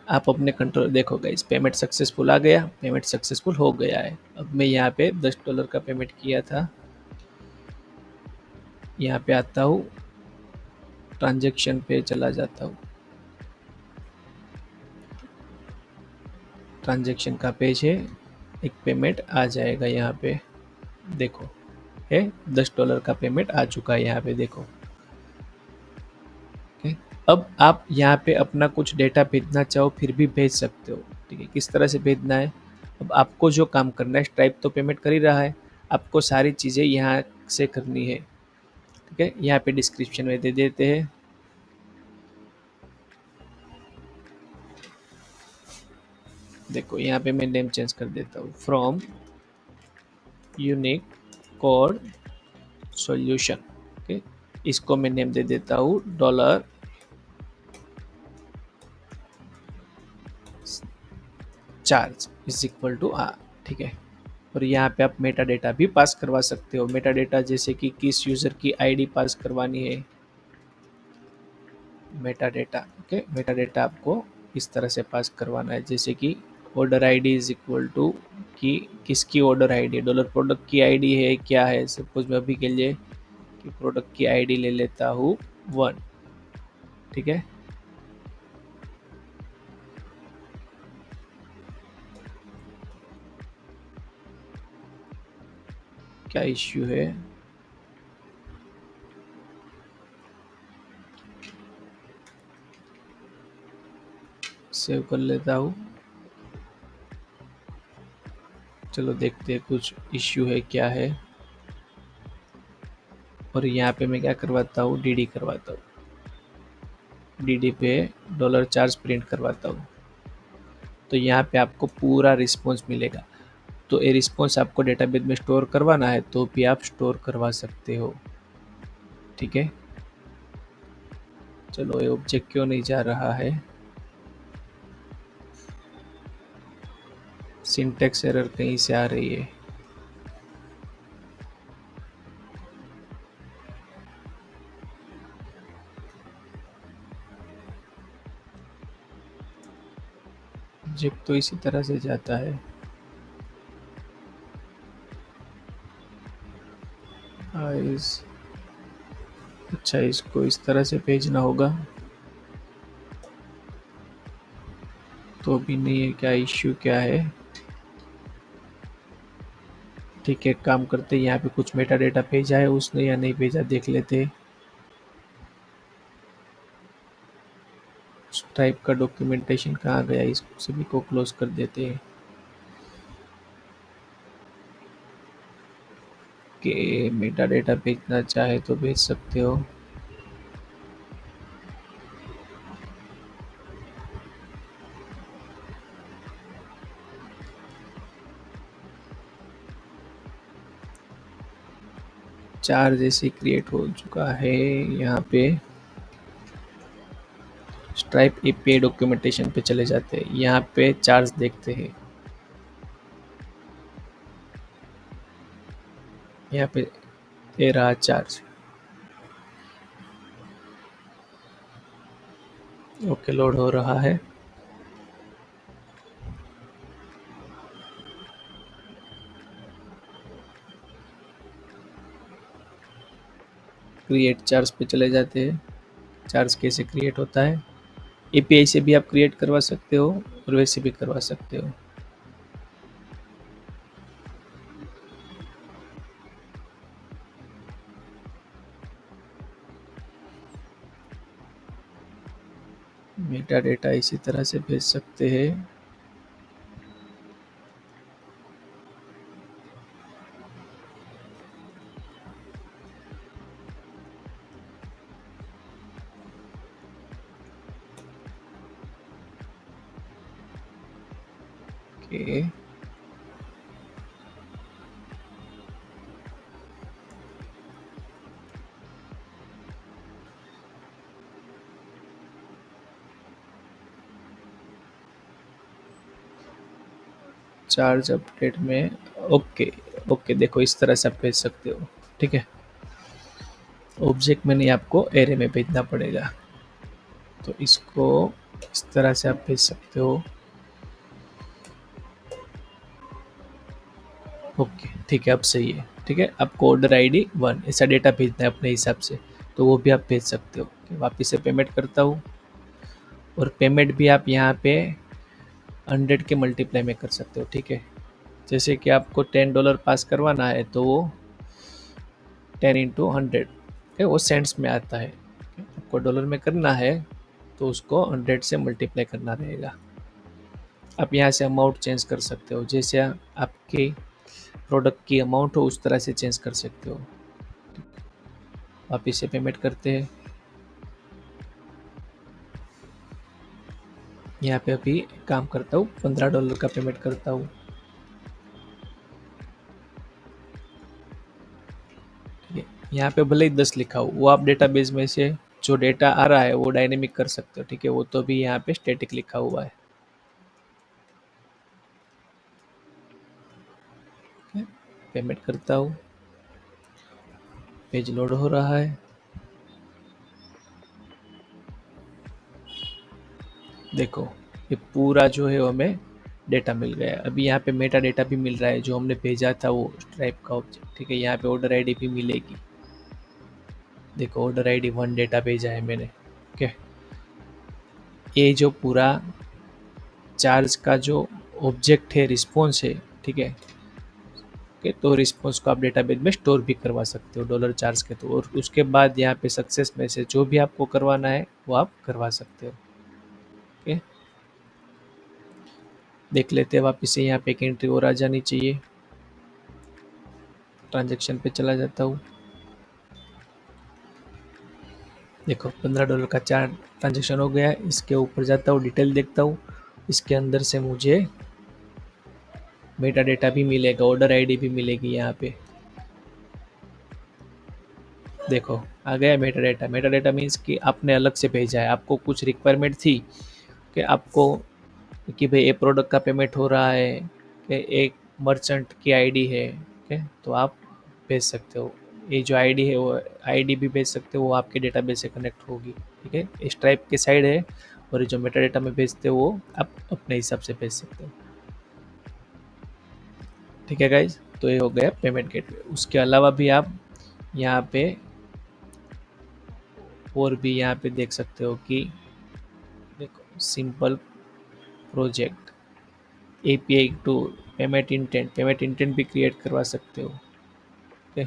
आप अपने कंट्रोल देखो गाइस, पेमेंट सक्सेसफुल आ गया, पेमेंट सक्सेसफुल हो गया है। अब मैं यहाँ पे $10 का पेमेंट किया था, यहाँ पे आता हूँ, ट्रांजेक्शन पे चला जाता हूँ। ट्रांजेक्शन का पेज है, एक पेमेंट आ जाएगा यहाँ पे, देखो है $10 का पेमेंट आ चुका है यहाँ पे, देखो। ओके, अब आप यहाँ पे अपना कुछ डेटा भेजना चाहो फिर भी भेज सकते हो। ठीक है, किस तरह से भेजना है? अब आपको जो काम करना है, स्ट्राइप तो पेमेंट कर ही रहा है, आपको सारी चीज़ें यहाँ से करनी है। ठीक है, यहाँ पे डिस्क्रिप्शन में दे देते हैं। देखो यहाँ पे मैं नेम चेंज कर देता हूँ, from unique code solution. Okay, इसको मैं नेम दे देता हूँ dollar charge is equal to R. ठीक है, और यहाँ पे आप मेटा डेटा भी पास करवा सकते हो। मेटा डेटा जैसे कि किस यूज़र की आईडी पास करवानी है, meta data. Okay, meta data आपको इस तरह से पास करवाना है, जैसे कि order ID is equal to कि किसकी ऑर्डर आईडी है, डॉलर प्रोडक्ट की आईडी है क्या है। सपोज मैं अभी के लिए कि प्रोडक्ट की आईडी ले लेता हूँ 1। ठीक है, क्या इश्यू है? सेव कर लेता हूँ। चलो देखते हैं कुछ इश्यू है क्या है। और यहाँ पे मैं क्या करवाता हूँ, डीडी करवाता हूँ। डीडी पे डॉलर चार्ज प्रिंट करवाता हूँ, तो यहाँ पे आपको पूरा रिस्पॉन्स मिलेगा। तो ये रिस्पॉन्स आपको डेटाबेस में स्टोर करवाना है तो भी आप स्टोर करवा सकते हो। ठीक है, चलो ये ऑब्जेक्ट क्यों नहीं जा रहा है? सिंटेक्स एरर कहीं से आ रही है। ऑब्जेक्ट तो इसी तरह से जाता है। इस अच्छा, इसको इस तरह से भेजना होगा, तो भी नहीं है। क्या इश्यू क्या है? ठीक है, काम करते, यहाँ पे कुछ मेटा डेटा भेजा है उसने या नहीं भेजा देख लेते। टाइप का डॉक्यूमेंटेशन कहाँ गया, इसको सभी को क्लोज कर देते हैं कि मेटा डेटा भेजना चाहे तो भेज सकते हो। चार जैसे क्रिएट हो चुका है यहाँ पे। स्ट्राइप एपीआई डॉक्यूमेंटेशन पे चले जाते हैं, यहाँ पे चार्ज देखते हैं। यहाँ पे दे रहा चार्ज। ओके, लोड हो रहा है। क्रिएट चार्ज पे चले जाते हैं। चार्ज कैसे क्रिएट होता है, एपीआई से भी आप क्रिएट करवा सकते हो और वैसे भी करवा सकते हो। मेटा डेटा इसी तरह से भेज सकते हैं। ओके, चार्ज अपडेट में। ओके, ओके, देखो इस तरह से आप भेज सकते हो। ठीक है, ऑब्जेक्ट में नहीं, आपको एरे में भेजना पड़ेगा। तो इसको इस तरह से आप भेज सकते हो। ओके, ठीक है, अब सही है। ठीक है, आपको ऑर्डर आईडी 1 ऐसा डेटा भेजना है अपने हिसाब से, तो वो भी आप भेज सकते हो। वापस से पेमेंट करता हूँ, और पेमेंट भी आप यहाँ पे 100 के मल्टीप्लाई में कर सकते हो। ठीक है, जैसे कि आपको $10 पास करवाना है, तो वो 10 इंटू 100 वो सेंट्स में आता है। आपको डॉलर में करना है तो उसको 100 से मल्टीप्लाई करना रहेगा। आप यहाँ से अमाउंट चेंज कर सकते हो, जैसे आपके प्रोडक्ट की अमाउंट हो उस तरह से चेंज कर सकते हो। वापिस से पेमेंट करते हैं। यहाँ पे अभी काम करता हूँ, $15 का पेमेंट करता हूँ। ठीक है, यहाँ पे भले ही 10 लिखा हो, वो आप डेटाबेस में से जो डेटा आ रहा है वो डायनेमिक कर सकते हो। ठीक है, वो तो भी यहाँ पे स्टैटिक लिखा हुआ है। पेमेंट करता हूँ, पेज लोड हो रहा है। देखो, ये पूरा जो है हमें डेटा मिल गया है। अभी यहाँ पे मेटा डेटा भी मिल रहा है जो हमने भेजा था, वो स्ट्राइप का ऑब्जेक्ट। ठीक है, यहाँ पे ऑर्डर आईडी भी मिलेगी। देखो, ऑर्डर आईडी 1 डेटा भेजा है मैंने। ओके, ये जो पूरा चार्ज का जो ऑब्जेक्ट है, रिस्पॉन्स है। ठीक है, ओके, तो रिस्पॉन्स को आप डेटाबेस में स्टोर भी करवा सकते हो डॉलर चार्ज के तो, और उसके बाद यहाँ पे सक्सेस में से जो भी आपको करवाना है वो आप करवा सकते हो। ओके, देख लेते हैं वापस से। यहाँ पे एक एंट्री और आ जानी चाहिए। ट्रांजेक्शन पे चला जाता हूँ। देखो, $15 का चार ट्रांजेक्शन हो गया है। इसके ऊपर जाता हूँ, डिटेल देखता हूँ। इसके अंदर से मुझे मेटा डेटा भी मिलेगा, ऑर्डर आईडी भी मिलेगी यहाँ पे। देखो, आ गया Meta data. Meta data means कि आपने अलग से भेजा है, आपको कुछ रिक्वायरमेंट थी कि आपको, कि भाई ये प्रोडक्ट का पेमेंट हो रहा है, कि एक मर्चेंट की आईडी है। ओके, तो आप भेज सकते हो। ये जो आईडी है वो आईडी भी भेज सकते हो, वो आपके डेटाबेस से कनेक्ट होगी। ठीक है, इस टाइप के साइड है। और ये जो मेटा डेटा में भेजते हो वो आप अपने हिसाब से भेज सकते हो। ठीक है गाइज, तो ये हो गया पेमेंट गेटवे। उसके अलावा भी आप यहाँ पे और भी यहाँ पे देख सकते हो कि देखो, simple project, API to payment intent भी क्रिएट करवा सकते हो। ओके,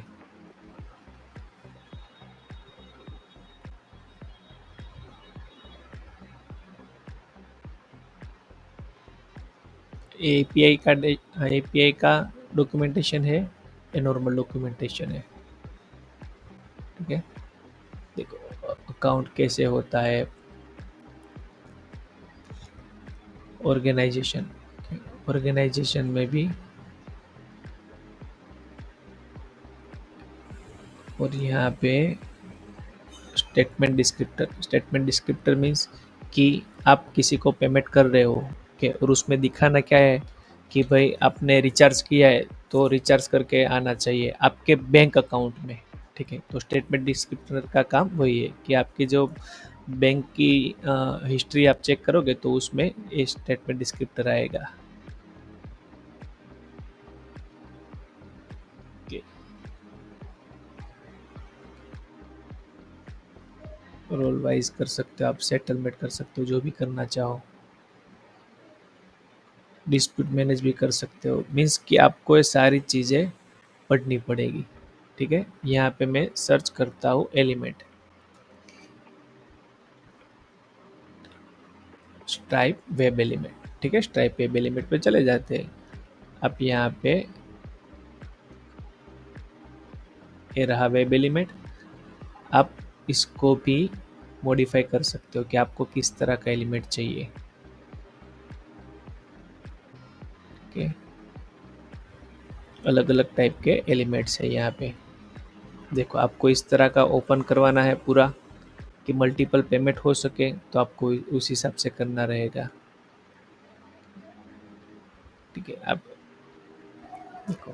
एपीआई का डॉक्यूमेंटेशन है, ये नॉर्मल डॉक्यूमेंटेशन है। ठीक है, देखो अकाउंट कैसे होता है, ऑर्गेनाइजेशन। ऑर्गेनाइजेशन में भी और यहाँ पे स्टेटमेंट डिस्क्रिप्टर मीन्स कि आप किसी को पेमेंट कर रहे हो, कि और उसमें दिखाना क्या है कि भाई आपने रिचार्ज किया है तो रिचार्ज करके आना चाहिए आपके बैंक अकाउंट में। ठीक है, तो स्टेटमेंट डिस्क्रिप्टर का काम वही है कि आपकी जो बैंक की हिस्ट्री आप चेक करोगे तो उसमें ये स्टेटमेंट डिस्क्रिप्टर आएगा। कि रोल वाइज कर सकते हो, आप सेटलमेंट कर सकते हो, जो भी करना चाहो। डिस्प्यूट मैनेज भी कर सकते हो, मीन्स कि आपको ये सारी चीज़ें पढ़नी पड़ेगी। ठीक है, यहाँ पे मैं सर्च करता हूँ एलिमेंट, स्ट्राइप वेब एलिमेंट। ठीक है, स्ट्राइप वेब एलिमेंट पे चले जाते हैं। आप यहाँ पे ये रहा वेब एलिमेंट। आप इसको भी मॉडिफाई कर सकते हो कि आपको किस तरह का एलिमेंट चाहिए। ओके, अलग अलग टाइप के एलिमेंट्स है यहाँ पे। देखो, आपको इस तरह का ओपन करवाना है पूरा कि मल्टीपल पेमेंट हो सके, तो आपको उस हिसाब से करना रहेगा। ठीक है, आप देखो,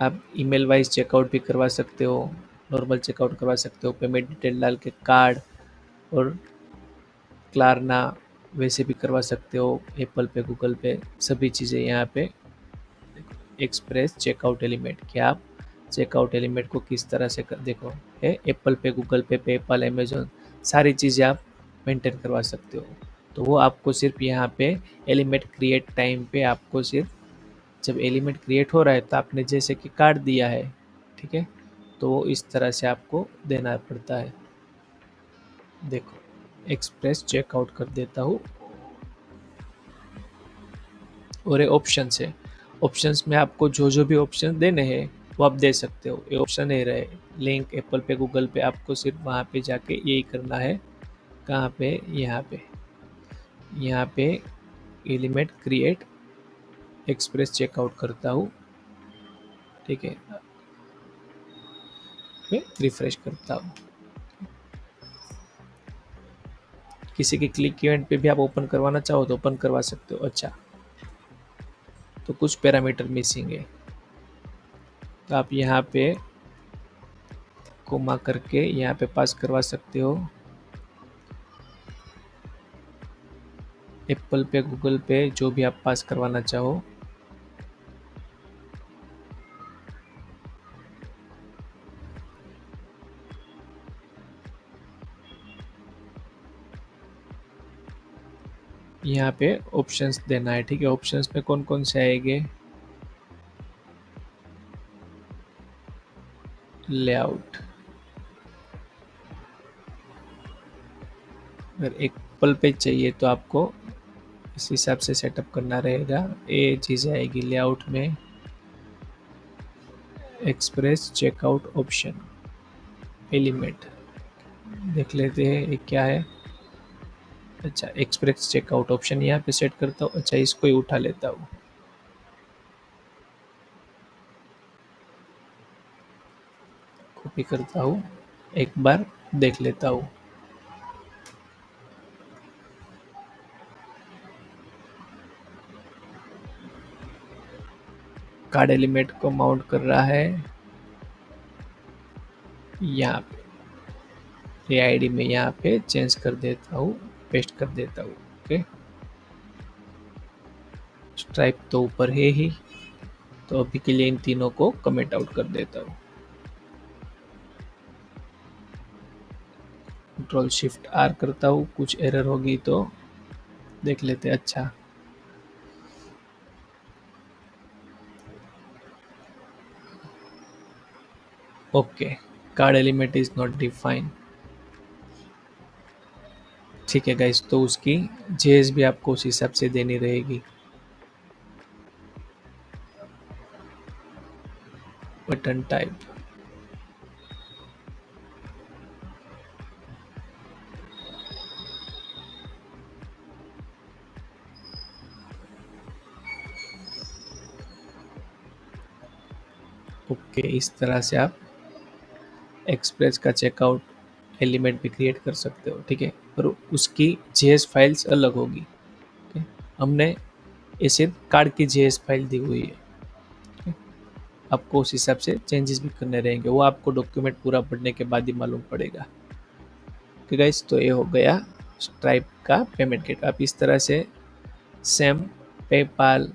आप ईमेल वाइज चेकआउट भी करवा सकते हो, नॉर्मल चेकआउट करवा सकते हो, पेमेंट डिटेल डाल के कार्ड और क्लारना वैसे भी करवा सकते हो, एप्पल पे, गूगल पे, सभी चीज़ें यहाँ पे। एक्सप्रेस चेकआउट एलिमेंट, क्या आप चेकआउट एलिमेंट को किस तरह से देखो है, एप्पल पे, गूगल पे, पेपल, अमेजोन, सारी चीज़ें आप मेंटेन करवा सकते हो। तो वो आपको सिर्फ यहाँ पे एलिमेंट क्रिएट टाइम पे आपको सिर्फ जब एलिमेंट क्रिएट हो रहा है तो आपने जैसे कि कार्ड दिया है, ठीक है, तो वो इस तरह से आपको देना पड़ता है। देखो, एक्सप्रेस चेकआउट कर देता हूँ और ये ऑप्शन है। ऑप्शंस में आपको जो जो भी ऑप्शन देने हैं वो आप दे सकते हो। ये ऑप्शन है रहे लिंक एप्पल पे, गूगल पे, आपको सिर्फ वहाँ पे जाके यही करना है। कहाँ पे, यहाँ पे एलिमेंट क्रिएट एक्सप्रेस चेकआउट करता हूँ। ठीक है, मैं रिफ्रेश करता हूँ। किसी के क्लिक इवेंट पे भी आप ओपन करवाना चाहो तो ओपन करवा सकते हो। अच्छा, तो कुछ पैरामीटर मिसिंग है, तो आप यहाँ पे कोमा करके यहाँ पे पास करवा सकते हो। एप्पल पे, गूगल पे, जो भी आप पास करवाना चाहो। यहाँ पे ऑप्शंस देना है। ठीक है, ऑप्शंस में कौन कौन से आएंगे, लेआउट। अगर एप्पल पे चाहिए तो आपको इस हिसाब से सेटअप करना रहेगा। ये चीज़ आएगी लेआउट में, एक्सप्रेस चेकआउट ऑप्शन एलिमेंट। देख लेते हैं ये क्या है। अच्छा, एक्सप्रेस चेकआउट ऑप्शन यहाँ पे सेट करता हूँ। अच्छा, इसको ही उठा लेता हूँ, कॉपी करता हूँ, एक बार देख लेता हूँ। कार्ड एलिमेंट को माउंट कर रहा है यहाँ पे। ये आईडी में यहाँ पे चेंज कर देता हूँ, पेस्ट कर देता हूँ। ओके, स्ट्राइप तो ऊपर है ही, तो अभी के लिए इन तीनों को कमेंट आउट कर देता हूँ। कंट्रोल शिफ्ट आर करता हूँ, कुछ एरर होगी तो देख लेते हैं। अच्छा, okay, card element is not define. ठीक है गाइस, तो उसकी जेएस भी आपको उस हिसाब से देनी रहेगी। बटन टाइप, ओके, इस तरह से आप एक्सप्रेस का चेकआउट एलिमेंट भी क्रिएट कर सकते हो, ठीक है, पर उसकी जेएस फाइल्स अलग होगी। ठीक है? हमने ऐसे कार्ड की जेएस फाइल दी हुई है, ठीक है? आपको उस हिसाब से चेंजेस भी करने रहेंगे, वो आपको डॉक्यूमेंट पूरा पढ़ने के बाद ही मालूम पड़ेगा। ओके गाइस, तो ये हो गया स्ट्राइप का पेमेंट गेट। आप इस तरह से सेम पेपाल,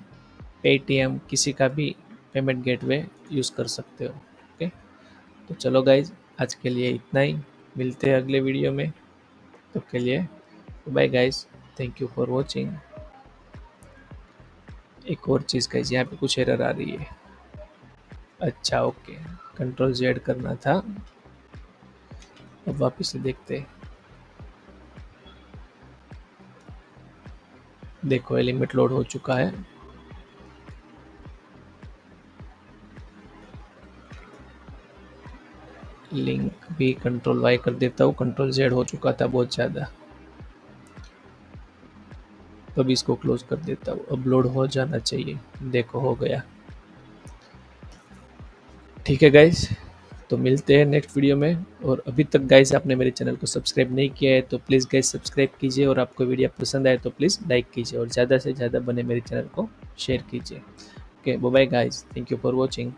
पेटीएम, किसी का भी पेमेंट गेटवे यूज़ कर सकते हो। ओके, तो चलो गाइज, आज के लिए इतना ही। मिलते हैं अगले वीडियो में, तब के लिए bye guys, thank you for watching. एक और चीज़ गाइज, यहाँ पे कुछ एरर आ रही है। अच्छा ओके, कंट्रोल जेड करना था, अब वापस से देखते हैं। देखो एलिमेंट लोड हो चुका है। लिंक भी कंट्रोल वाई कर देता हूँ, कंट्रोल जेड हो चुका था बहुत ज़्यादा। तो अभी इसको क्लोज कर देता हूँ, अपलोड हो जाना चाहिए। देखो हो गया। ठीक है गाइज, तो मिलते हैं नेक्स्ट वीडियो में। और अभी तक गाइज आपने मेरे चैनल को सब्सक्राइब नहीं किया है तो प्लीज़ गाइज सब्सक्राइब कीजिए, और आपको वीडियो पसंद आए तो प्लीज़ लाइक कीजिए, और ज़्यादा से ज़्यादा बने मेरे चैनल को शेयर कीजिए। Okay bye guys, thank you for watching.